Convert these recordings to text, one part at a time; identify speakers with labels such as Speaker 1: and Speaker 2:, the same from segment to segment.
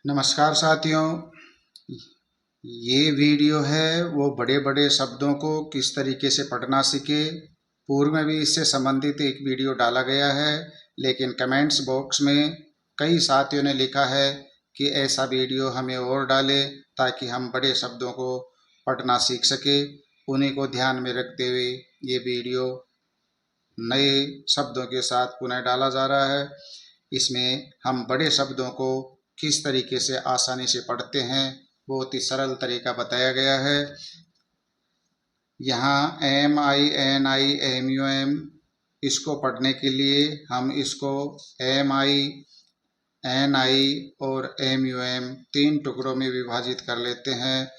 Speaker 1: नमस्कार साथियों, ये वीडियो है वो बड़े बड़े शब्दों को किस तरीके से पढ़ना सीखे। पूर्व में भी इससे संबंधित एक वीडियो डाला गया है, लेकिन कमेंट्स बॉक्स में कई साथियों ने लिखा है कि ऐसा वीडियो हमें और डालें ताकि हम बड़े शब्दों को पढ़ना सीख सके। उन्हीं को ध्यान में रखते हुए ये वीडियो नए शब्दों के साथ पुनः डाला जा रहा है। इसमें हम बड़े शब्दों को किस तरीके से आसानी से पढ़ते हैं, बहुत ही सरल तरीका बताया गया है। यहाँ MINIMUM इसको पढ़ने के लिए हम इसको MINI और MUM तीन टुकड़ों में विभाजित कर लेते हैं।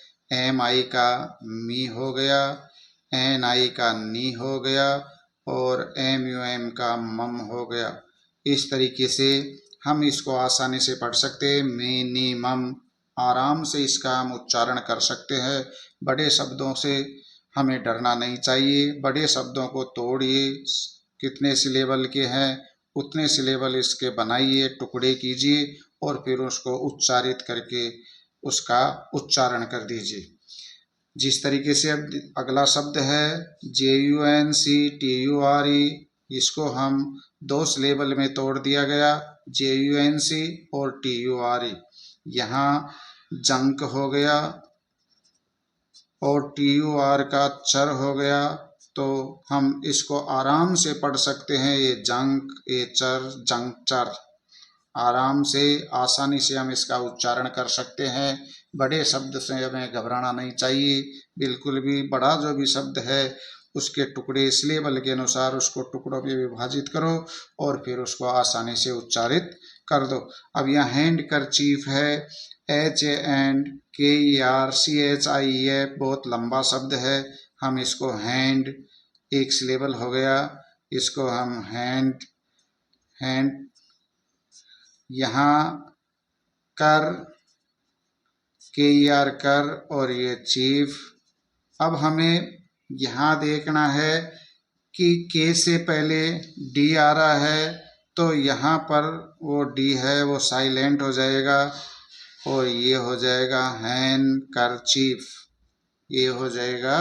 Speaker 1: MI का मी हो गया, NI का नी हो गया और MUM का मम हो गया। इस तरीके से हम इसको आसानी से पढ़ सकते हैं। मिनिमम आराम से इसका हम उच्चारण कर सकते हैं। बड़े शब्दों से हमें डरना नहीं चाहिए। बड़े शब्दों को तोड़िए, कितने सिलेबल के हैं उतने सिलेबल इसके बनाइए, टुकड़े कीजिए और फिर उसको उच्चारित करके उसका उच्चारण कर दीजिए। जिस तरीके से अब अगला शब्द है JUNCTURE, इसको हम दो सिलेबल में तोड़ दिया गया, JUNC और TURE। यहाँ जंक हो गया और TUR का चर हो गया, तो हम इसको आराम से पढ़ सकते हैं। ये जंक, ये चर, जंक्चर। आराम से आसानी से हम इसका उच्चारण कर सकते हैं। बड़े शब्द से हमें घबराना नहीं चाहिए बिल्कुल भी। बड़ा जो भी शब्द है उसके टुकड़े सिलेबल के अनुसार उसको टुकड़ों में विभाजित करो और फिर उसको आसानी से उच्चारित कर दो। अब यहाँ हैंड करचीफ है, HANDKERCHIEF, बहुत लंबा शब्द है। हम इसको हैंड, एक सिलेबल हो गया, इसको हम हैंड यहाँ कर, KER कर और ये चीफ। अब हमें यहाँ देखना है कि के से पहले डी आ रहा है, तो यहाँ पर वो डी है वो साइलेंट हो जाएगा और ये हो जाएगा हैन कर चीफ। ये हो जाएगा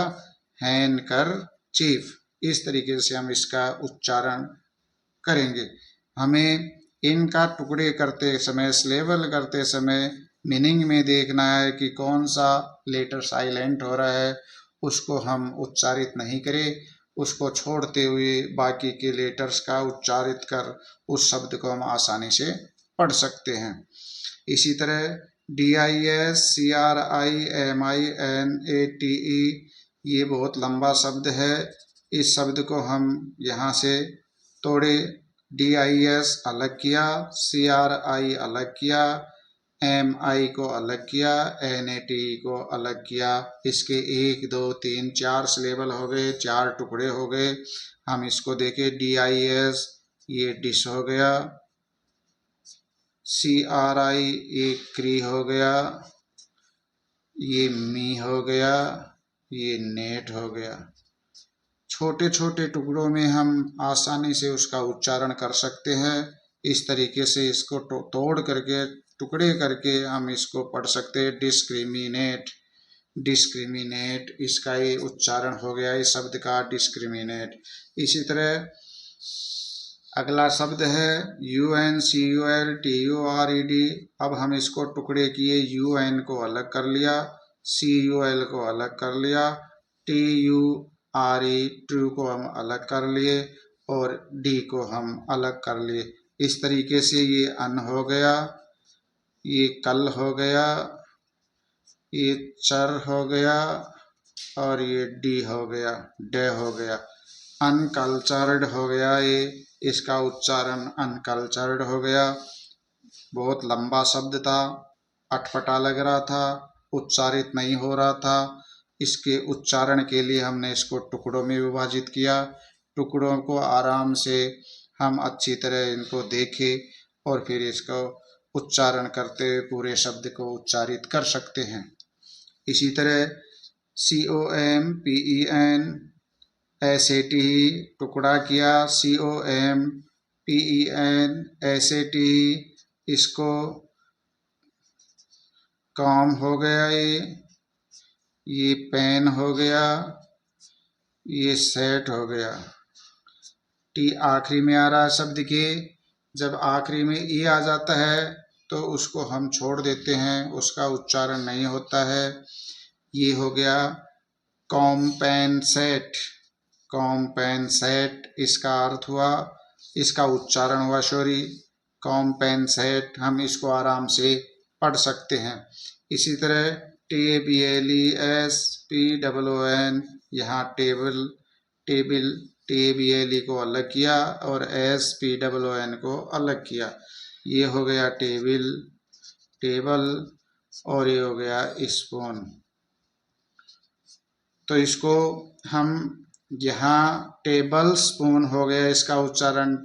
Speaker 1: हैन कर चीफ। इस तरीके से हम इसका उच्चारण करेंगे। हमें इनका टुकड़े करते समय, सिलेबल करते समय मीनिंग में देखना है कि कौन सा लेटर साइलेंट हो रहा है, उसको हम उच्चारित नहीं करें, उसको छोड़ते हुए बाकी के लेटर्स का उच्चारित कर उस शब्द को हम आसानी से पढ़ सकते हैं। इसी तरह DISCRIMINATE, ये बहुत लंबा शब्द है। इस शब्द को हम यहाँ से तोड़े, DIS अलग किया, CRI अलग किया, MI को अलग किया, NATE को अलग किया। इसके 1 2 3 4 सिलेबल हो गए, 4 टुकड़े हो गए। हम इसको देखें, DIS ये डिश हो गया, CRI एक क्री हो गया, ये मी हो गया, ये नेट हो गया। छोटे छोटे टुकड़ों में हम आसानी से उसका उच्चारण कर सकते हैं। इस तरीके से इसको तोड़ करके, टुकड़े करके हम इसको पढ़ सकते हैं। डिस्क्रिमिनेट, डिस्क्रिमिनेट, इसका ये उच्चारण हो गया इस शब्द का, डिस्क्रिमिनेट। इसी तरह अगला शब्द है UNCULTURED। अब हम इसको टुकड़े किए, UN को अलग कर लिया, CUL को अलग कर लिया, TURE ट्रू को हम अलग कर लिए और D को हम अलग कर लिए। इस तरीके से ये अन हो गया, ये कल हो गया, ये चर हो गया और ये डी हो गया, डे हो गया। अनकल्चर्ड हो गया, ये इसका उच्चारण अनकल्चर्ड हो गया। बहुत लंबा शब्द था, अटपटा लग रहा था, उच्चारित नहीं हो रहा था। इसके उच्चारण के लिए हमने इसको टुकड़ों में विभाजित किया। टुकड़ों को आराम से हम अच्छी तरह इनको देखें और फिर इसको उच्चारण करते हुए पूरे शब्द को उच्चारित कर सकते हैं। इसी तरह COMPEN टुकड़ा किया, COMPEN इसको कॉम हो गया, ये पेन हो गया, ये सेट हो गया। टी आखिरी में आ रहा है शब्द के। जब आखिरी में ई आ जाता है तो उसको हम छोड़ देते हैं, उसका उच्चारण नहीं होता है। ये हो गया कॉम्पेंसेट। कॉम्पेंसेट इसका अर्थ हुआ, इसका उच्चारण हुआ सॉरी कॉम्पेंसेट। हम इसको आराम से पढ़ सकते हैं। इसी तरह TABLES यहाँ टेबल टेबल TABLE को अलग किया और SPOON को अलग किया। ये हो गया टेबल और ये हो गया स्पून। तो इसको हम यहाँ टेबल स्पून हो गया, इसका उच्चारण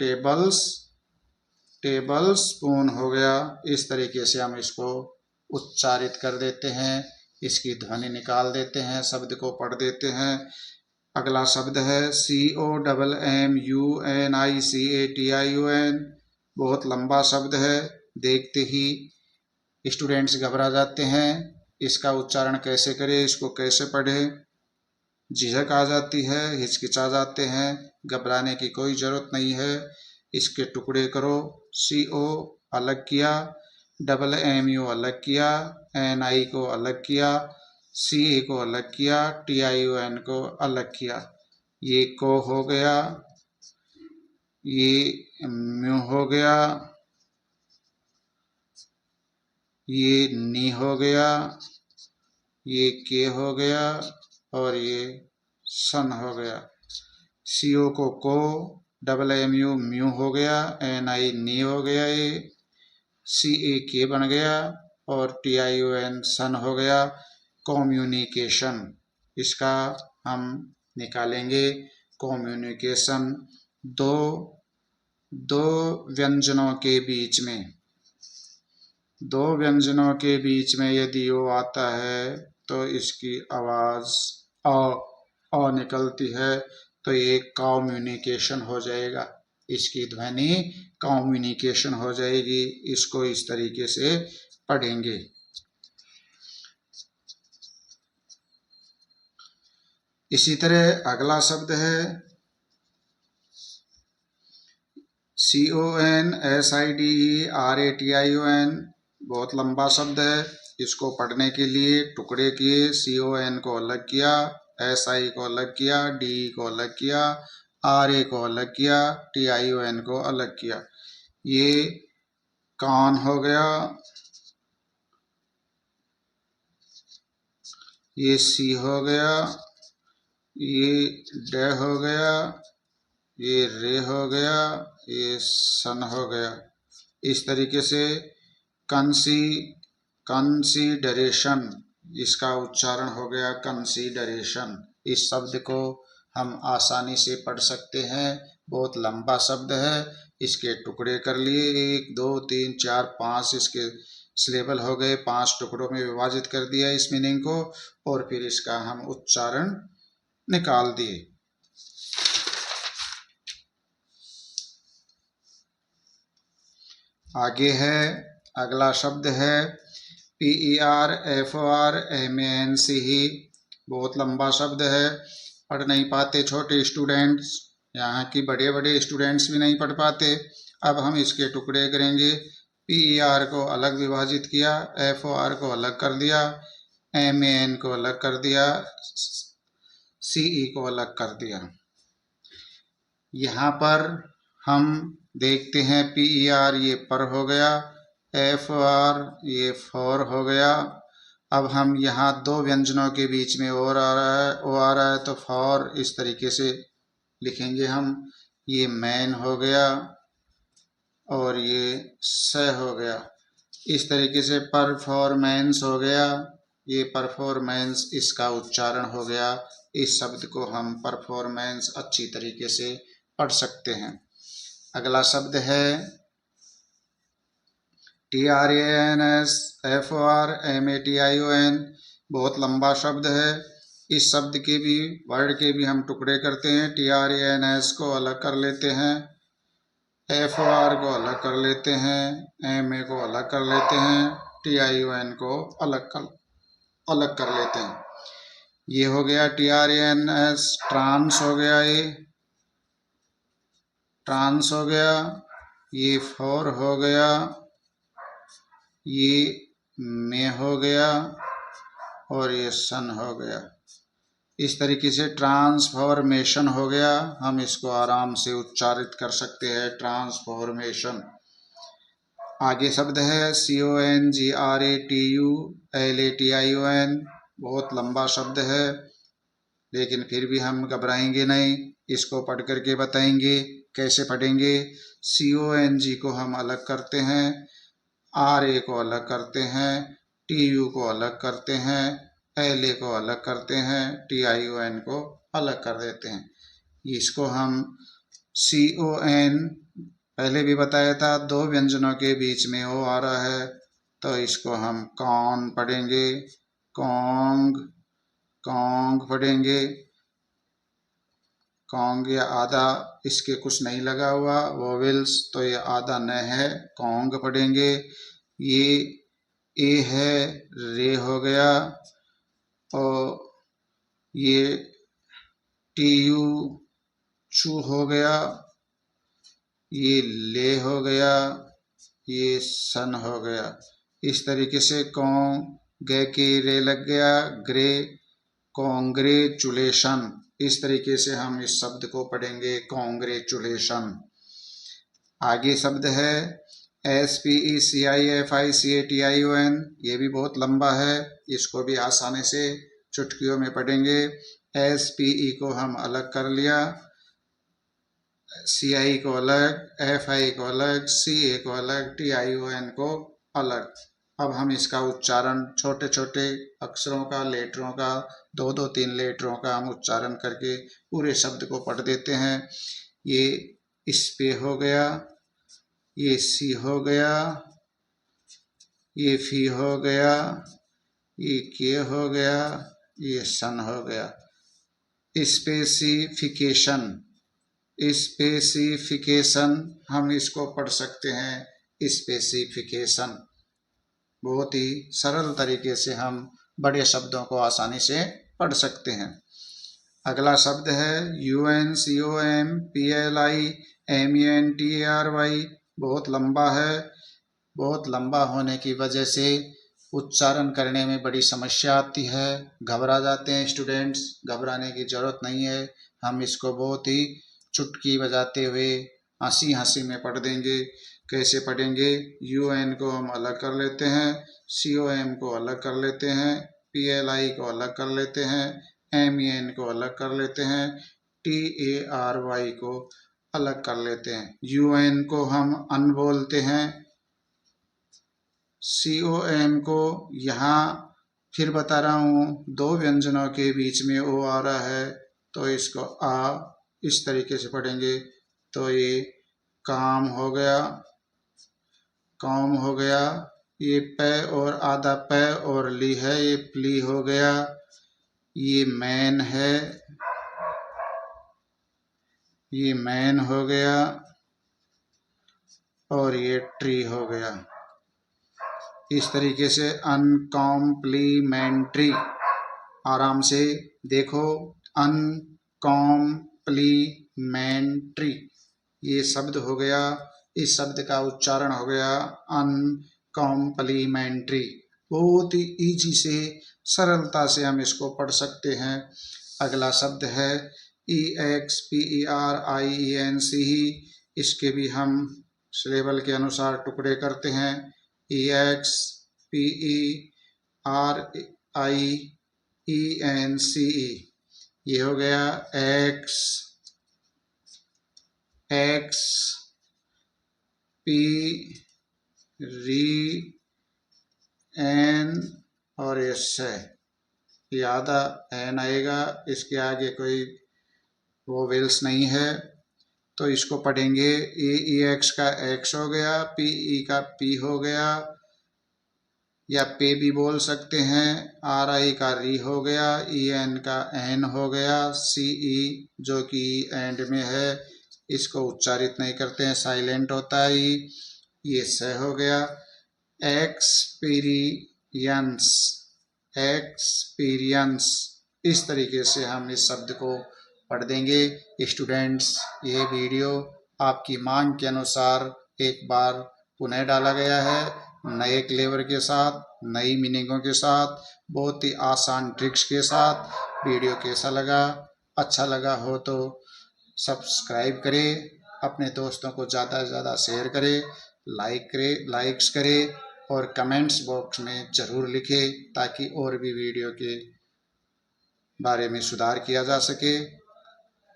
Speaker 1: टेबल स्पून हो गया। इस तरीके से हम इसको उच्चारित कर देते हैं, इसकी ध्वनि निकाल देते हैं, शब्द को पढ़ देते हैं। अगला शब्द है COMMUNICATION। बहुत लंबा शब्द है, देखते ही स्टूडेंट्स घबरा जाते हैं। इसका उच्चारण कैसे करें, इसको कैसे पढ़ें, झिझक आ जाती है, हिचकिचा जाते हैं। घबराने की कोई ज़रूरत नहीं है। इसके टुकड़े करो। CO अलग किया, MMU अलग किया, NI को अलग किया, CA को अलग किया, TION को अलग किया। ये को हो गया, ये म्यू हो गया, ये नी हो गया, ये के हो गया और ये सन हो गया। CO को MMU म्यू हो गया, NI नी हो गया, ये CA के बन गया और TION सन हो गया। कम्युनिकेशन इसका हम निकालेंगे। कम्युनिकेशन दो व्यंजनों के बीच में यदि ओ आता है तो इसकी आवाज़ अ निकलती है, तो ये कम्युनिकेशन हो जाएगा। इसकी ध्वनि कम्युनिकेशन हो जाएगी। इसको इस तरीके से पढ़ेंगे। इसी तरह अगला शब्द है CONSIDERATION। बहुत लंबा शब्द है। इसको पढ़ने के लिए टुकड़े किए। CON को अलग किया, SI को अलग किया, DE को अलग किया, RA को अलग किया, TION को अलग किया। ये कान हो गया, ये सी हो गया, ये डे हो गया, ये रे हो गया, ये सन हो गया। इस तरीके से कंसीडरेशन इसका उच्चारण हो गया कंसीडरेशन। इस शब्द को हम आसानी से पढ़ सकते हैं। बहुत लंबा शब्द है। इसके टुकड़े कर लिए, 1 2 3 4 5 इसके सिलेबल हो गए। 5 टुकड़ों में विभाजित कर दिया इस मीनिंग को और फिर इसका हम उच्चारण निकाल दिए। आगे है अगला शब्द है PERFORMANCE। बहुत लंबा शब्द है, पढ़ नहीं पाते छोटे स्टूडेंट्स, यहाँ की बड़े स्टूडेंट्स भी नहीं पढ़ पाते। अब हम इसके टुकड़े करेंगे। PER को अलग विभाजित किया, FOR को अलग कर दिया, MAN को अलग कर दिया, CE को अलग कर दिया। यहाँ पर हम देखते हैं PER ये पर हो गया, FOR ये फॉर हो गया। अब हम यहाँ दो व्यंजनों के बीच में और आ रहा है तो फॉर इस तरीके से लिखेंगे हम। ये मैन हो गया और ये स हो गया। इस तरीके से परफॉर्मेंस हो गया, ये परफॉर्मेंस इसका उच्चारण हो गया। इस शब्द को हम परफॉर्मेंस अच्छी तरीके से पढ़ सकते हैं। अगला शब्द है TRANSFORMATION। बहुत लंबा शब्द है। इस शब्द के भी वर्ड के भी हम टुकड़े करते हैं। TRANS को अलग कर लेते हैं, FOR को अलग कर लेते हैं, MA को अलग कर लेते हैं, TION को अलग कर लेते हैं। ये हो गया TRANS, ट्रांस हो गया, ये ट्रांस हो गया, ये फॉर हो गया, ये में हो गया और ये सन हो गया। इस तरीके से ट्रांसफॉर्मेशन हो गया। हम इसको आराम से उच्चारित कर सकते हैं, ट्रांसफॉर्मेशन। आगे शब्द है CONGRATULATION। बहुत लंबा शब्द है, लेकिन फिर भी हम घबराएंगे नहीं, इसको पढ़ करके बताएंगे। कैसे पढ़ेंगे? CONG को हम अलग करते हैं, RA को अलग करते हैं, TU को अलग करते हैं, LA को अलग करते हैं, TION को अलग कर देते हैं। इसको हम CON, पहले भी बताया था, दो व्यंजनों के बीच में ओ आ रहा है, तो इसको हम कौन पढ़ेंगे, कौंग, कौंग पढ़ेंगे। कौंग या आधा, इसके कुछ नहीं लगा हुआ वोवेल्स, तो ये आधा न है, कौंग पढ़ेंगे। ये ए है, रे हो गया, और ये TU चू हो गया, ये ले हो गया, ये सन हो गया। इस तरीके से कौं, गे के रे लग गया, ग्रे, कॉन्ग्रेचुलेशन। इस तरीके से हम इस शब्द को पढ़ेंगे, कॉन्ग्रेचुलेशन। आगे शब्द है SPECIFICATION। ये भी बहुत लंबा है, इसको भी आसानी से चुटकियों में पढ़ेंगे। SPE को हम अलग कर लिया, CI को अलग, FI को अलग, CA को अलग, TION को अलग। अब हम इसका उच्चारण छोटे छोटे अक्षरों का, लेटरों का, दो दो तीन लेटरों का हम उच्चारण करके पूरे शब्द को पढ़ देते हैं। ये इस पे हो गया, ये सी हो गया, ये फी हो गया, ये के हो गया, ये सन हो गया। स्पेसिफिकेशन, स्पेसिफिकेशन, हम इसको पढ़ सकते हैं, स्पेसिफिकेशन। बहुत ही सरल तरीके से हम बड़े शब्दों को आसानी से पढ़ सकते हैं। अगला शब्द है UNCOMPLIMENTARY। बहुत लंबा है, बहुत लंबा होने की वजह से उच्चारण करने में बड़ी समस्या आती है, घबरा जाते हैं स्टूडेंट्स। घबराने की ज़रूरत नहीं है, हम इसको बहुत ही चुटकी बजाते हुए हंसी हंसी में पढ़ देंगे। कैसे पढ़ेंगे? UN को हम अलग कर लेते हैं, COM को अलग कर लेते हैं, PLI को अलग कर लेते हैं, MEN को अलग कर लेते हैं, TARY को अलग कर लेते हैं। UN को हम अन बोलते हैं, COM को यहाँ फिर बता रहा हूँ, दो व्यंजनों के बीच में ओ आ रहा है, तो इसको आ इस तरीके से पढ़ेंगे। तो ये काम हो गया, काम हो गया। ये प और आधा प और ली है, ये प्ली हो गया। ये मैन है, ये मैन हो गया, और ये ट्री हो गया। इस तरीके से अनकॉम्प्लीमेंट्री, आराम से देखो, अनकॉम्प्लीमेंट्री ये शब्द हो गया। इस शब्द का उच्चारण हो गया अनकॉम्प्लीमेंट्री। बहुत ही इजी से, सरलता से हम इसको पढ़ सकते हैं। अगला शब्द है EXPERIENC। इसके भी हम सिलेबल के अनुसार टुकड़े करते हैं। EXPERIENCE, ये हो गया एक्स, एक्स पी री एन और एस है, ये आधा एन आएगा, इसके आगे कोई वोवेल्स नहीं है, तो इसको पढ़ेंगे। EX का एक्स हो गया, PE का पी हो गया, या पे भी बोल सकते हैं। RI का री हो गया, EN का एन हो गया, CE जो कि एंड में है, इसको उच्चारित नहीं करते हैं, साइलेंट होता है। ये स हो गया। एक्सपीरियंस, एक्सपीरियंस, इस तरीके से हम इस शब्द को पढ़ देंगे। स्टूडेंट्स, ये वीडियो आपकी मांग के अनुसार एक बार पुनः डाला गया है, नए क्लेवर के साथ, नई मीनिंगों के साथ, बहुत ही आसान ट्रिक्स के साथ। वीडियो कैसा लगा? अच्छा लगा हो तो सब्सक्राइब करें, अपने दोस्तों को ज़्यादा से ज़्यादा शेयर करें, लाइक्स करें और कमेंट्स बॉक्स में ज़रूर लिखें ताकि और भी वीडियो के बारे में सुधार किया जा सके।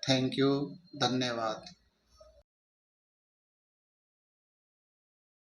Speaker 1: थैंक यू, धन्यवाद।